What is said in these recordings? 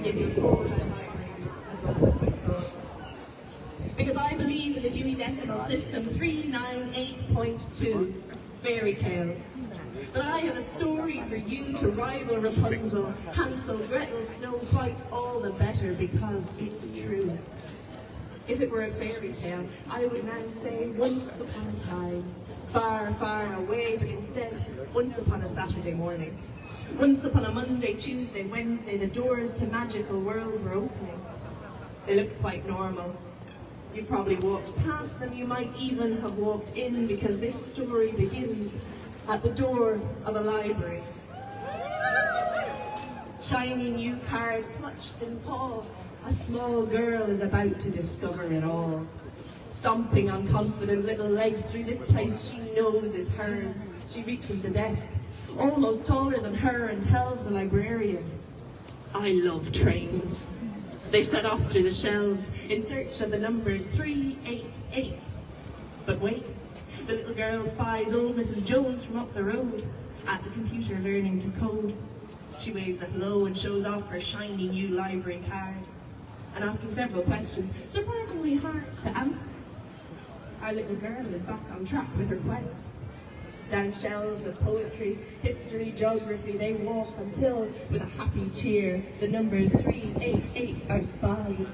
give you all about libraries as well as a quick thought. Because I believe in the Dewey Decimal System 398.2, fairy tales. But I have a story for you to rival Rapunzel, Hansel, Gretel, Snow White, all the better because it's true. If it were a fairy tale, I would now say once upon a time, far, far away, but instead, once upon a Saturday morning. Once upon a Monday, Tuesday, Wednesday, the doors to magical worlds were opening. They looked quite normal. You probably walked past them, you might even have walked in, because this story begins at the door of a library. Shiny new card clutched in paw, a small girl is about to discover it all. Stomping on confident little legs through this place she knows is hers, she reaches the desk, almost taller than her, and tells the librarian, "I love trains." They set off through the shelves in search of the numbers 388. But wait, the little girl spies old Mrs. Jones from up the road at the computer learning to code. She waves a hello and shows off her shiny new library card, and asking several questions, surprisingly hard to answer. Our little girl is back on track with her quest. Down shelves of poetry, history, geography, they walk until, with a happy cheer, the numbers 388 are spied.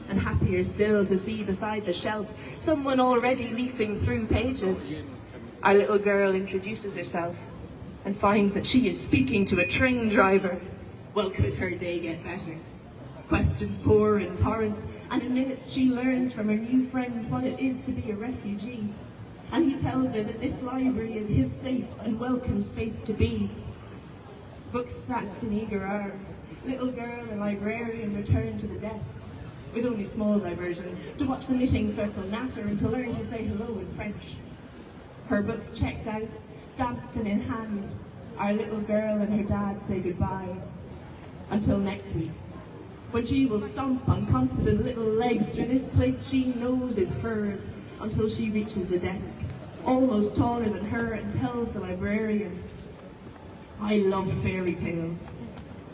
And happier still to see beside the shelf someone already leafing through pages. Our little girl introduces herself and finds that she is speaking to a train driver. Well, could her day get better? Questions pour in torrents, and in minutes she learns from her new friend what it is to be a refugee. And he tells her that this library is his safe and welcome space to be. Books stacked in eager arms, little girl and librarian return to the desk, with only small diversions, to watch the knitting circle natter and to learn to say hello in French. Her books checked out, stamped and in hand, our little girl and her dad say goodbye. Until next week, when she will stomp on confident little legs through this place she knows is hers, until she reaches the desk, almost taller than her, and tells the librarian, "I love fairy tales."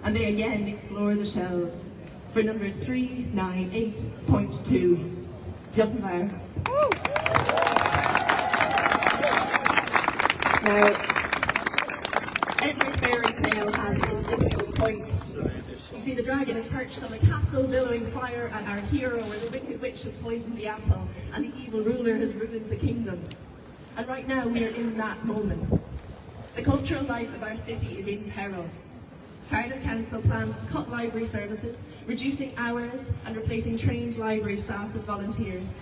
And they again explore the shelves for numbers 398.2. Dziękuję. Now, every fairy tale has its difficult point. You see, the dragon is perched on a castle billowing fire at our hero, where the wicked witch has poisoned the apple and the evil ruler has ruined the kingdom. And right now we are in that moment. The cultural life of our city is in peril. Cardiff Council plans to cut library services, reducing hours and replacing trained library staff with volunteers.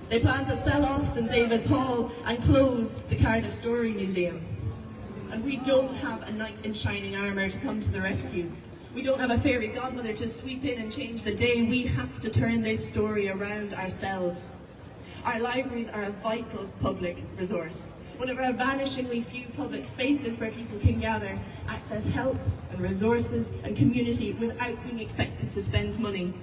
They plan to sell off St David's Hall and close the Cardiff Story Museum. And we don't have a knight in shining armour to come to the rescue. We don't have a fairy godmother to sweep in and change the day. We have to turn this story around ourselves. Our libraries are a vital public resource, one of our vanishingly few public spaces where people can gather, access help and resources and community without being expected to spend money.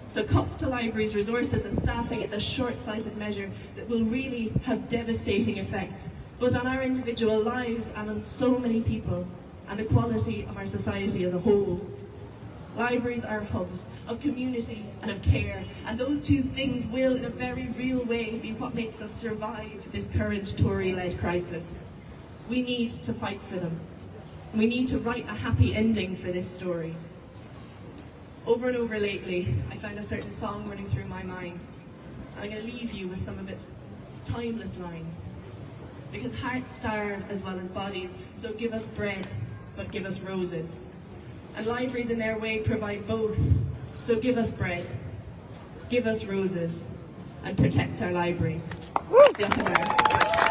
So cuts to libraries' resources and staffing is a short-sighted measure that will really have devastating effects, both on our individual lives and on so many people, and the quality of our society as a whole. Libraries are hubs of community and of care, and those two things will, in a very real way, be what makes us survive this current Tory-led crisis. We need to fight for them. We need to write a happy ending for this story. Over and over lately, I found a certain song running through my mind, and I'm going to leave you with some of its timeless lines. Because hearts starve as well as bodies, so give us bread, but give us roses. And libraries in their way provide both, so give us bread, give us roses, and protect our libraries. Diolch yn fawr.